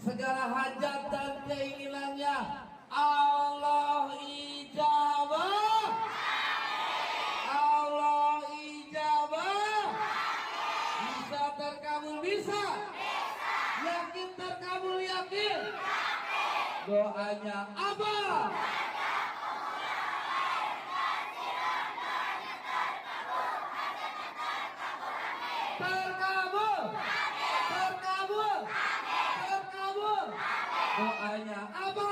segala hajat dan keinginannya Allah ijabah. Allah ijabah. Bisa terkabul, bisa. Yakin terkabul, yakin. Doanya apa? Terkabul, terkabul, terkabul. Doanya apa?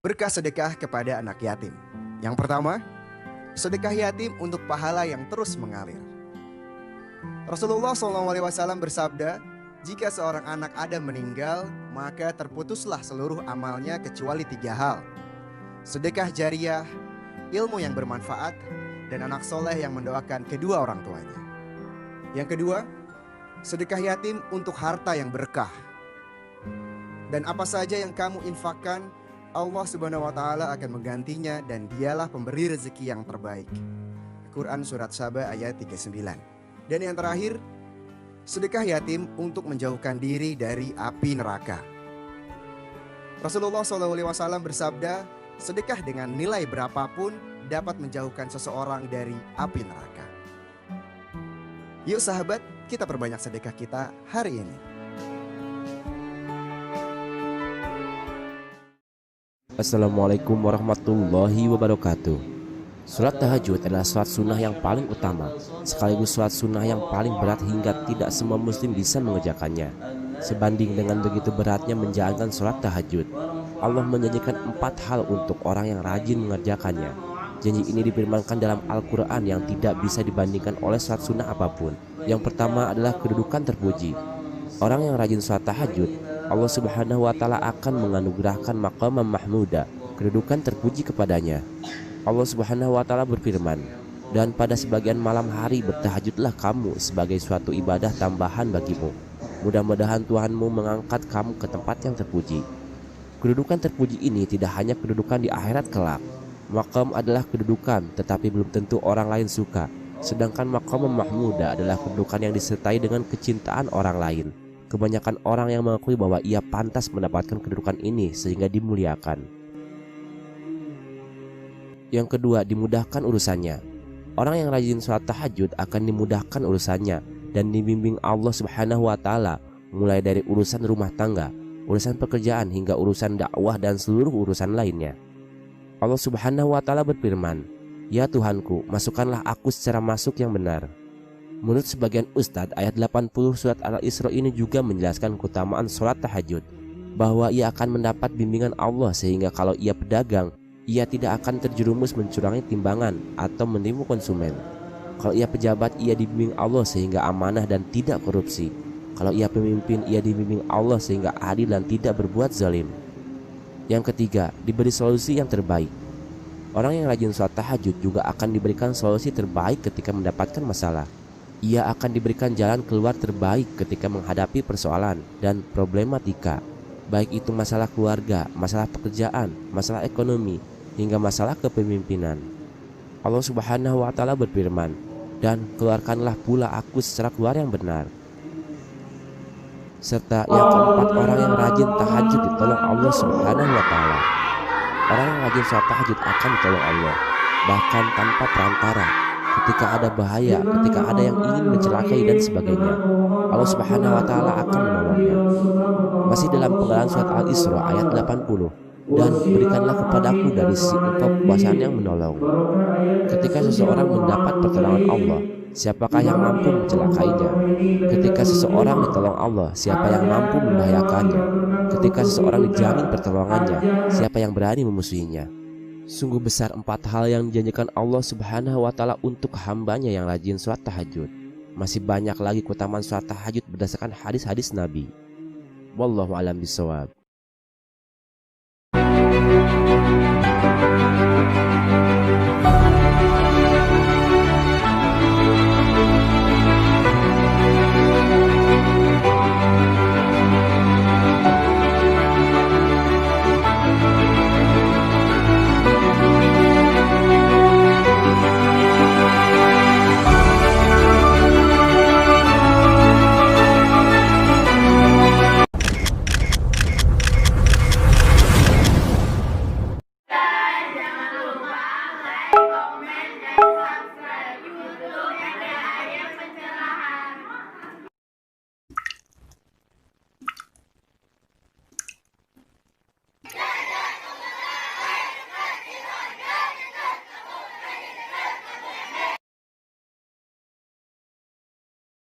Berkah sedekah kepada anak yatim. Yang pertama, sedekah yatim untuk pahala yang terus mengalir. Rasulullah SAW bersabda, jika seorang anak Adam meninggal, maka terputuslah seluruh amalnya kecuali 3 hal. Sedekah jariah, ilmu yang bermanfaat, dan anak soleh yang mendoakan kedua orang tuanya. Yang kedua, sedekah yatim untuk harta yang berkah. Dan apa saja yang kamu infakkan, Allah Subhanahu wa Ta'ala akan menggantinya, dan Dialah pemberi rezeki yang terbaik. Quran Surat Saba ayat 39. Dan yang terakhir, sedekah yatim untuk menjauhkan diri dari api neraka. Rasulullah SAW bersabda, sedekah dengan nilai berapapun dapat menjauhkan seseorang dari api neraka. Yuk sahabat, kita perbanyak sedekah kita hari ini. Assalamualaikum warahmatullahi wabarakatuh. Sholat tahajud adalah sholat sunnah yang paling utama, sekaligus sholat sunnah yang paling berat hingga tidak semua muslim bisa mengerjakannya. Sebanding dengan begitu beratnya menjalankan sholat tahajud, Allah menjanjikan 4 hal untuk orang yang rajin mengerjakannya. Janji ini difirmankan dalam Al-Quran yang tidak bisa dibandingkan oleh sholat sunnah apapun. Yang pertama adalah kedudukan terpuji. Orang yang rajin sholat tahajud, Allah Subhanahu wa Ta'ala akan menganugerahkan maqam mahmuda, kedudukan terpuji kepadanya. Allah Subhanahu wa Ta'ala berfirman, dan pada sebagian malam hari bertahajudlah kamu sebagai suatu ibadah tambahan bagimu. Mudah-mudahan Tuhanmu mengangkat kamu ke tempat yang terpuji. Kedudukan terpuji ini tidak hanya kedudukan di akhirat kelak. Maqam adalah kedudukan, tetapi belum tentu orang lain suka. Sedangkan maqam mahmuda adalah kedudukan yang disertai dengan kecintaan orang lain. Kebanyakan orang yang mengakui bahwa ia pantas mendapatkan kedudukan ini sehingga dimuliakan. Yang kedua, dimudahkan urusannya. Orang yang rajin sholat tahajud akan dimudahkan urusannya dan dibimbing Allah Subhanahu wa Ta'ala, mulai dari urusan rumah tangga, urusan pekerjaan hingga urusan dakwah dan seluruh urusan lainnya. Allah Subhanahu wa Ta'ala berfirman, ya Tuhanku, masukkanlah aku secara masuk yang benar. Menurut sebagian ustadz, ayat 80 surat Al-Isra ini juga menjelaskan keutamaan sholat tahajud, bahwa ia akan mendapat bimbingan Allah sehingga kalau ia pedagang, ia tidak akan terjerumus mencurangi timbangan atau menipu konsumen. Kalau ia pejabat, ia dibimbing Allah sehingga amanah dan tidak korupsi. Kalau ia pemimpin, ia dibimbing Allah sehingga adil dan tidak berbuat zalim. Yang ketiga, diberi solusi yang terbaik. Orang yang rajin sholat tahajud juga akan diberikan solusi terbaik ketika mendapatkan masalah. Ia akan diberikan jalan keluar terbaik ketika menghadapi persoalan dan problematika, baik itu masalah keluarga, masalah pekerjaan, masalah ekonomi, hingga masalah kepemimpinan. Allah Subhanahu wa Ta'ala berfirman, dan keluarkanlah pula aku secara keluar yang benar. Serta yang keempat, orang yang rajin tahajud ditolong Allah Subhanahu wa Ta'ala. Orang yang rajin sholat tahajud akan ditolong Allah, bahkan tanpa perantara. ketika ada bahaya, ketika ada yang ingin mencelakai dan sebagainya. Allah Subhanahu wa taala akan menolongnya. Masih dalam penggalan surat Al-Isra ayat 80. Dan berikanlah kepadaku dari sisi engkau kekuasaan yang menolong. Ketika seseorang mendapat pertolongan Allah, siapakah yang mampu mencelakainya? Ketika seseorang ditolong Allah, siapa yang mampu membahayakannya? Ketika seseorang dijamin pertolongannya, siapa yang berani memusuhinya? Sungguh besar 4 hal yang dijanjikan Allah Subhanahu wa taala untuk hambanya yang rajin sholat tahajud. Masih banyak lagi keutamaan sholat tahajud berdasarkan hadis-hadis Nabi. Wallahu a'lam bishawab.